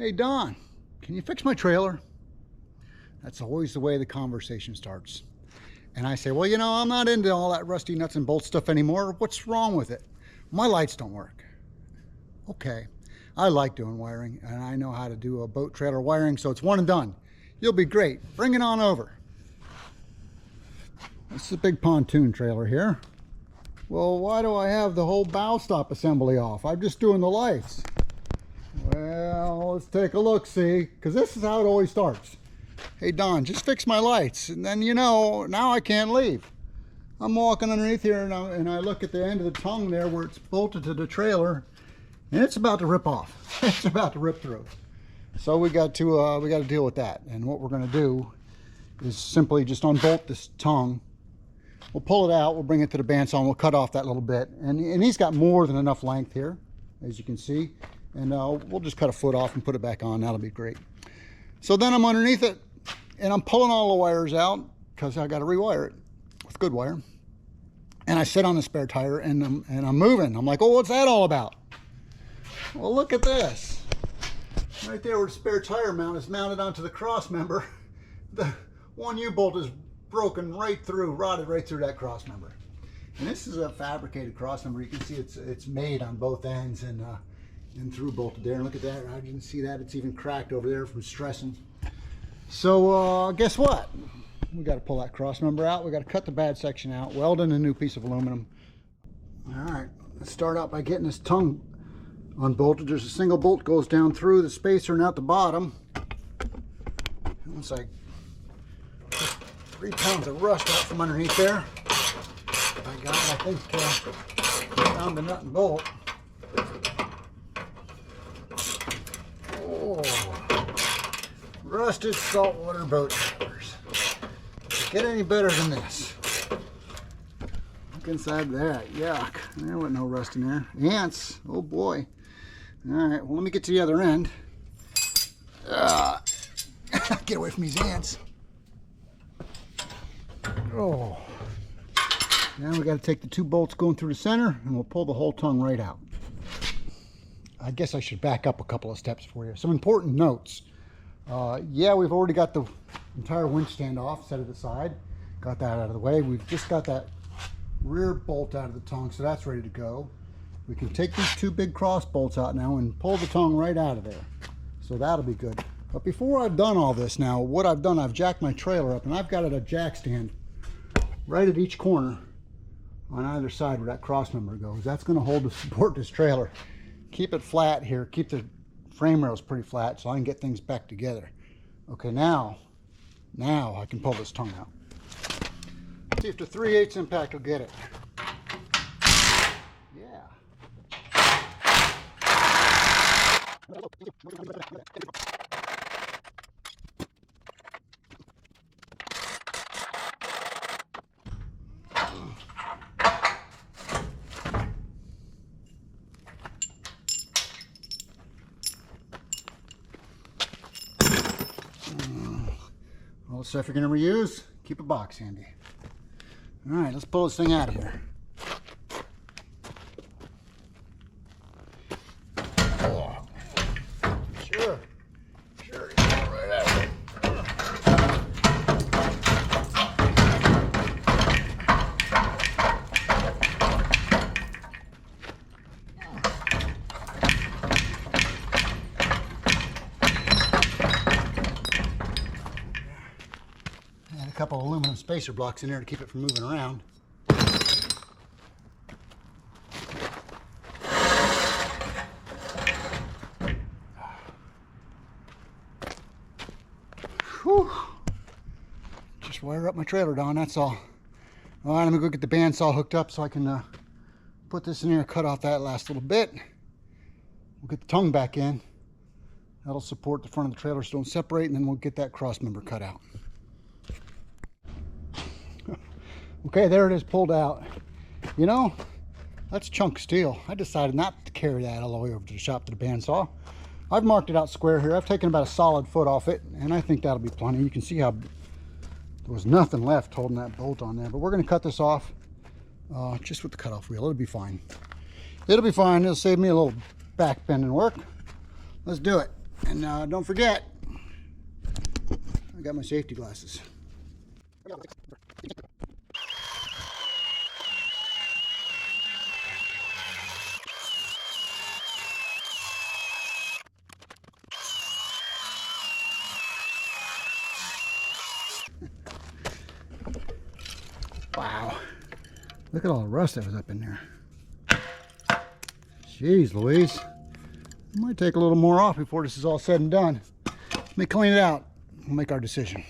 Hey Don, can you fix my trailer? That's always the way the conversation starts. And I say, well, you know, I'm not into all that rusty nuts and bolts stuff anymore. What's wrong with it? My lights don't work. Okay, I like doing wiring, and I know how to do a boat trailer wiring, so it's one and done. You'll be great. Bring it on over. This is a big pontoon trailer here. Well, why do I have the whole bow stop assembly off? I'm just doing the lights. Well, let's take a look, see, because this is how it always starts. Hey Don, just fix my lights, and then, you know, now I can't leave. I'm walking underneath here, and I look at the end of the tongue there where it's bolted to the trailer, and it's about to rip off. It's about to rip through. So we got to deal with that. And what we're going to do is simply just unbolt this tongue. We'll pull it out. We'll bring it to the bandsaw, and we'll cut off that little bit. And he's got more than enough length here, as you can see. And we'll just cut a foot off and put it back on. That'll be great. So then I'm underneath it, and I'm pulling all the wires out because I got to rewire it with good wire. And I sit on the spare tire, and I'm moving. I'm like, oh, what's that all about? Well, look at this. Right there where the spare tire mount is mounted onto the cross member, the one U-bolt is broken right through, rotted right through that cross member. And this is a fabricated cross member. You can see it's made on both ends and through bolted there. And look at that. I didn't see that. It's even cracked over there from stressing. So guess what? We got to pull that cross member out. We got to cut the bad section out, weld in a new piece of aluminum. All right, let's start out by getting this tongue unbolted. There's a single bolt goes down through the spacer and out the bottom. Once I get 3 pounds of rust out from underneath there, I think found the nut and bolt. Oh, rusted saltwater boat trailers. Does it get any better than this? Look inside that. Yuck. There wasn't no rust in there. Ants. Oh boy. All right. Well, let me get to the other end. Get away from these ants. Oh. Now we got to take the 2 bolts going through the center, and we'll pull the whole tongue right out. I guess I should back up a couple of steps for you. Some important notes. Yeah, we've already got the entire winch stand off, set it aside. Got that out of the way. We've just got that rear bolt out of the tongue, so that's ready to go. We can take these 2 big cross bolts out now and pull the tongue right out of there. So that'll be good. But before I've done all this now, what I've done, I've jacked my trailer up, and I've got it a jack stand right at each corner on either side where that cross member goes. That's going to hold to support this trailer. Keep it flat here. Keep the frame rails pretty flat so I can get things back together. Okay, now I can pull this tongue out. See if the 3/8 impact will get it. Yeah. All the stuff you're going to reuse, keep a box handy. All right, let's pull this thing out of here. Oh, sure, it's all right out. And a couple of aluminum spacer blocks in there to keep it from moving around. Whew. Just wire up my trailer, Don, that's all. All right, I'm gonna go get the bandsaw hooked up so I can put this in here, cut off that last little bit. We'll get the tongue back in. That'll support the front of the trailer so don't separate, and then we'll get that cross member cut out. Okay, there it is, pulled out. You know, that's chunk steel. I decided not to carry that all the way over to the shop to the bandsaw. I've marked it out square here. I've taken about a solid foot off it, and I think that'll be plenty. You can see how there was nothing left holding that bolt on there. But we're going to cut this off just with the cutoff wheel. It'll be fine. It'll be fine. It'll save me a little back bending work. Let's do it. And don't forget, I got my safety glasses. Wow, look at all the rust that was up in there. Jeez Louise, it might take a little more off before this is all said and done. Let me clean it out. We'll make our decision.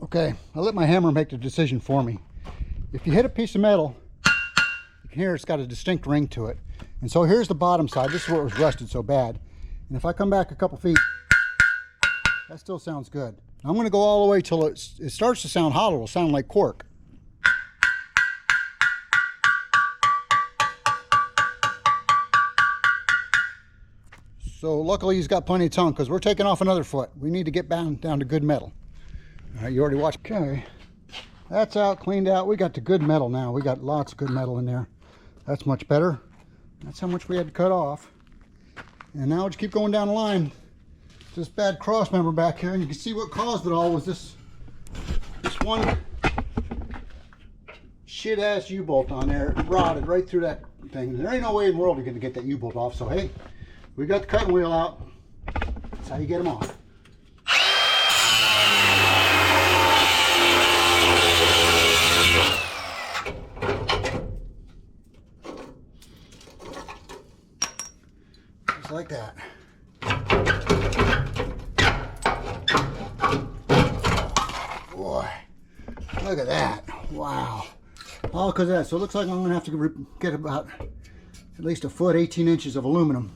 Okay, I'll let my hammer make the decision for me. If you hit a piece of metal, you can hear it's got a distinct ring to it. And so here's the bottom side. This is where it was rusted so bad. And if I come back a couple feet, that still sounds good. I'm going to go all the way till it starts to sound hollow. It'll sound like cork. So luckily he's got plenty of tongue because we're taking off another foot. We need to get down to good metal. All right, you already watched. Okay, that's out, cleaned out. We got the good metal now. We got lots of good metal in there. That's much better. That's how much we had to cut off. And now we'll just keep going down the line. This bad cross member back here, and you can see what caused it all was this one shit ass U-bolt on there. It rotted right through that thing. There ain't no way in the world you're gonna get that U-bolt off. So hey, we got the cutting wheel out. That's how you get them off. Just like that. Boy, look at that. Wow. All because of that. So it looks like I'm going to have to get about at least a foot, 18 inches of aluminum.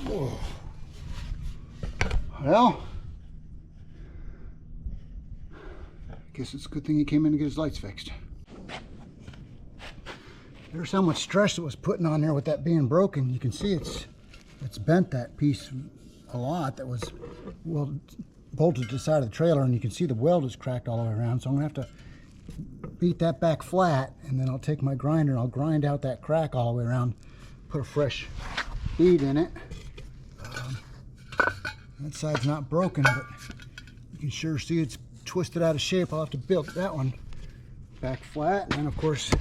Whoa. Well, I guess it's a good thing he came in to get his lights fixed. There's how much stress it was putting on there with that being broken. You can see it's bent that piece a lot that was bolted to the side of the trailer, and you can see the weld is cracked all the way around. So I'm gonna have to beat that back flat, and then I'll take my grinder and I'll grind out that crack all the way around, put a fresh bead in it. That side's not broken, but you can sure see it's twisted out of shape. I'll have to build that one back flat, and then of course,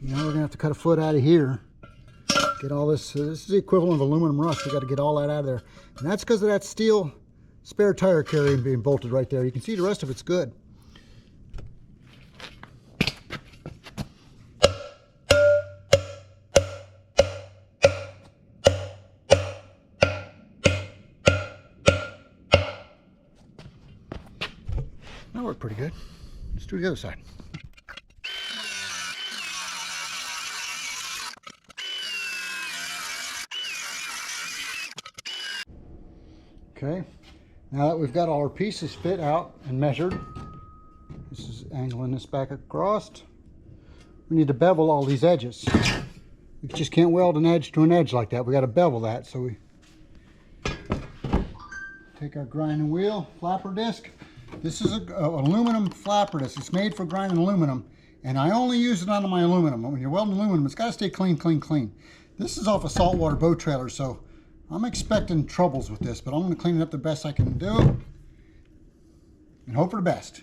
you know, we're gonna have to cut a foot out of here. Get all this. This is the equivalent of aluminum rust. We got to get all that out of there, and that's because of that steel spare tire carrier being bolted right there. You can see the rest of it's good. That worked pretty good. Let's do the other side. Okay, now that we've got all our pieces fit out and measured, this is angling this back across. We need to bevel all these edges. We just can't weld an edge to an edge like that. We got to bevel that. So we take our grinding wheel, flapper disc. This is an aluminum flapper disc. It's made for grinding aluminum, and I only use it on my aluminum. When you're welding aluminum, it's got to stay clean, clean, clean. This is off a saltwater boat trailer, so I'm expecting troubles with this, but I'm going to clean it up the best I can do and hope for the best.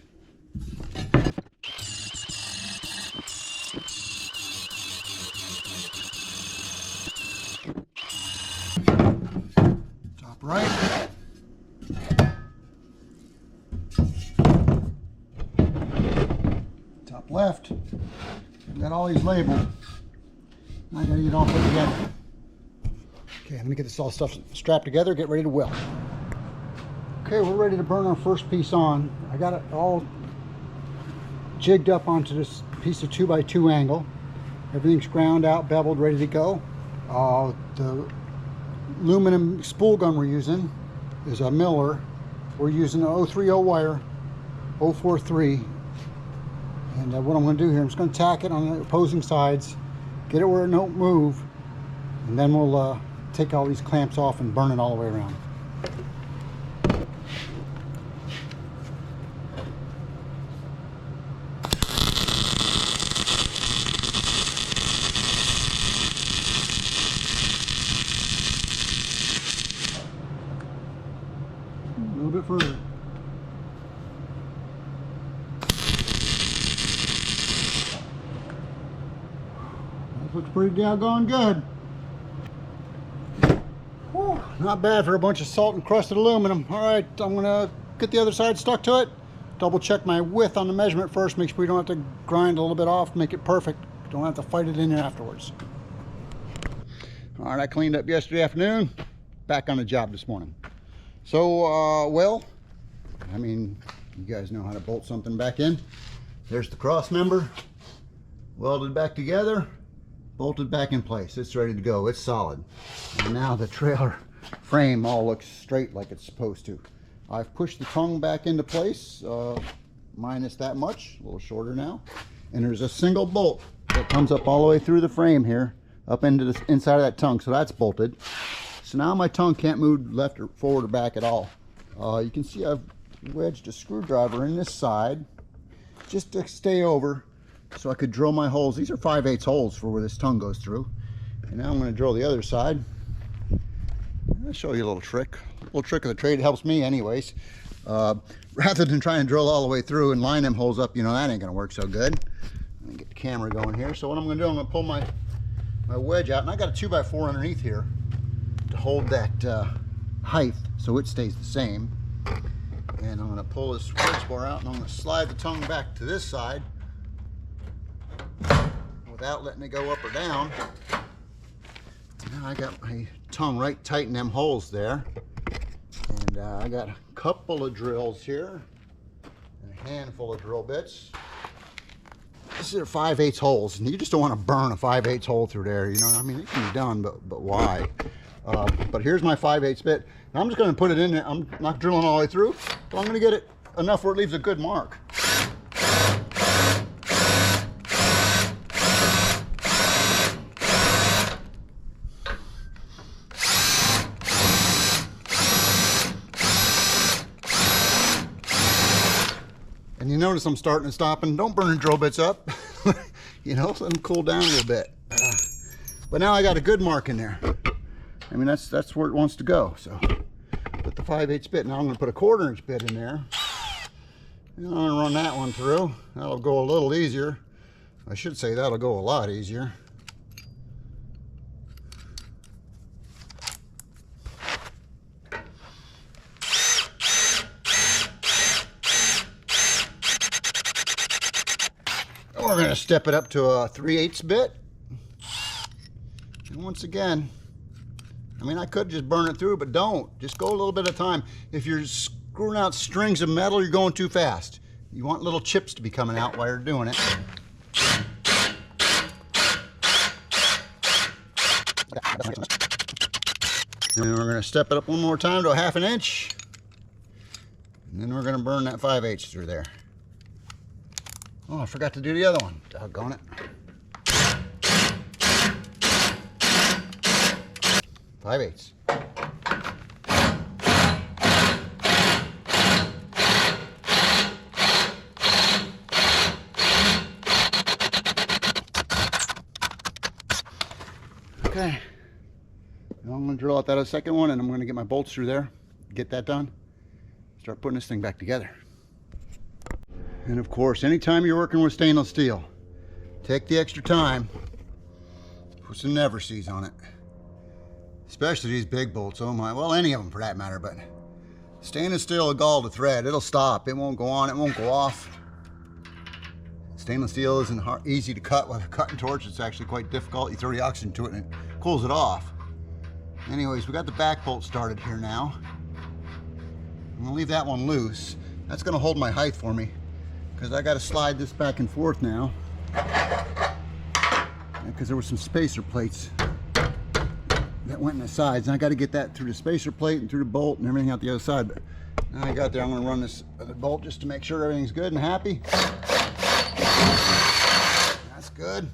Top right. Top left. I've got all these labeled. I got to get all put together. Okay, let me get this all stuff strapped together, get ready to weld. Okay, we're ready to burn our first piece on. I got it all jigged up onto this piece of 2x2 angle. Everything's ground out, beveled, ready to go. The aluminum spool gun we're using is a Miller. We're using an 030 wire, 043. And what I'm going to do here, I'm just going to tack it on the opposing sides, get it where it don't move, and then we'll take all these clamps off and burn it all the way around. further. That looks pretty doggone good. Whew, not bad for a bunch of salt encrusted aluminum. All right, I'm gonna get the other side stuck to it. Double check my width on the measurement first. Make sure we don't have to grind a little bit off, make it perfect. Don't have to fight it in there afterwards. All right, I cleaned up yesterday afternoon. Back on the job this morning. So, well, I mean, you guys know how to bolt something back in. There's the cross member, welded back together, bolted back in place. It's ready to go. It's solid. And now the trailer frame all looks straight like it's supposed to. I've pushed the tongue back into place, minus that much, a little shorter now. And there's a single bolt that comes up all the way through the frame here, up into the inside of that tongue, so that's bolted. So now my tongue can't move left or forward or back at all. You can see I've wedged a screwdriver in this side just to stay over so I could drill my holes. These are 5/8 holes for where this tongue goes through. And now I'm going to drill the other side. I'll show you a little trick. A little trick of the trade. It helps me anyways. Rather than trying to drill all the way through and line them holes up, you know, that ain't going to work so good. Let me get the camera going here. So what I'm going to do, I'm going to pull my wedge out. And I got a 2x4 underneath here to hold that height so it stays the same. And I'm going to pull this wedge bar out and I'm going to slide the tongue back to this side without letting it go up or down. Now I got my tongue right tight in them holes there. And I got a couple of drills here and a handful of drill bits. These are 5/8 holes, and you just don't want to burn a 5/8 hole through there. You know, I mean, it can be done, but why? But here's my 5/8 bit. And I'm just going to put it in there. I'm not drilling all the way through, but I'm going to get it enough where it leaves a good mark. And you notice I'm starting and stopping. Don't burn the drill bits up. You know, let them cool down a little bit. But now I got a good mark in there. I mean, that's where it wants to go. So put the 5/8 bit. Now I'm going to put a 1/4 inch bit in there. And I'm going to run that one through. That'll go a little easier. I should say that'll go a lot easier. We're going to step it up to a 3/8 bit. And once again, I mean, I could just burn it through, but don't. Just go a little bit at a time. If you're screwing out strings of metal, you're going too fast. You want little chips to be coming out while you're doing it. And we're going to step it up one more time to a 1/2 inch. And then we're going to burn that 5/8 through there. Oh, I forgot to do the other one. Doggone it. Five-eighths. Okay. Now I'm going to drill out that second one, and I'm going to get my bolts through there, get that done, start putting this thing back together. And of course, anytime you're working with stainless steel, take the extra time, put some never sees on it. Especially these big bolts, oh my, well, any of them for that matter, but stainless steel will gall to thread. It'll stop, it won't go on, it won't go off. Stainless steel isn't easy to cut with a cutting torch. It's actually quite difficult. You throw the oxygen to it and it cools it off. Anyways, we got the back bolt started here now. I'm gonna leave that one loose. That's gonna hold my height for me, because I got to slide this back and forth now, because there were some spacer plates that went in the sides, and I got to get that through the spacer plate and through the bolt and everything out the other side. But now I got there, I'm going to run this other bolt just to make sure everything's good and happy. That's good.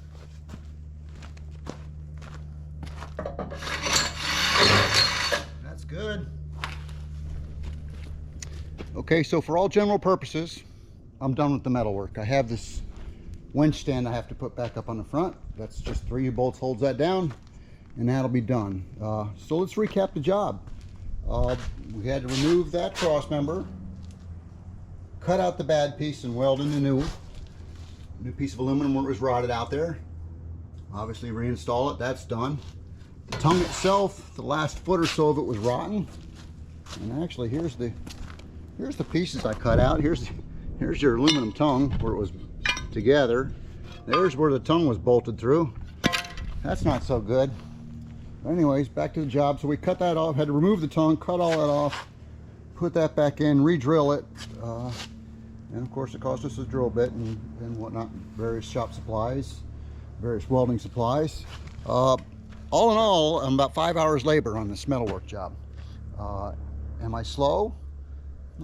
That's good. Okay, so for all general purposes, I'm done with the metal work. I have this winch stand I have to put back up on the front. That's just 3 bolts holds that down, and that'll be done. So let's recap the job. We had to remove that cross member, cut out the bad piece and weld in the new piece of aluminum where it was rotted out there. Obviously reinstall it, that's done. The tongue itself, the last foot or so of it was rotten. And actually here's the pieces I cut out. Here's your aluminum tongue where it was together. There's where the tongue was bolted through. That's not so good. But anyways, back to the job. So we cut that off, had to remove the tongue, cut all that off, put that back in, re-drill it. And of course it cost us a drill bit and whatnot, various shop supplies, various welding supplies. All in all, I'm about 5 hours labor on this metalwork job. Am I slow?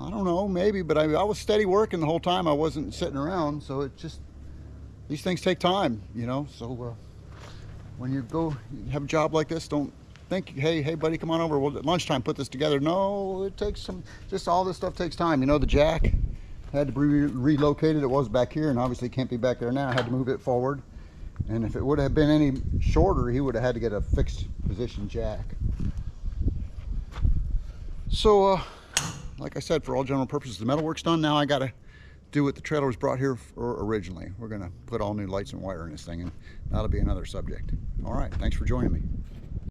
I don't know, maybe, but I was steady working the whole time. I wasn't sitting around, so it just, these things take time, you know. So when you go have a job like this, don't think, hey buddy, come on over, we'll at lunchtime put this together. No, it takes some, just all this stuff takes time. You know, the jack had to be relocated. It was back here and obviously can't be back there now. I had to move it forward, and if it would have been any shorter, he would have had to get a fixed position jack. So like I said, for all general purposes, the metalwork's done. Now I gotta do what the trailer was brought here for originally. We're gonna put all new lights and wire in this thing, and that'll be another subject. All right, thanks for joining me.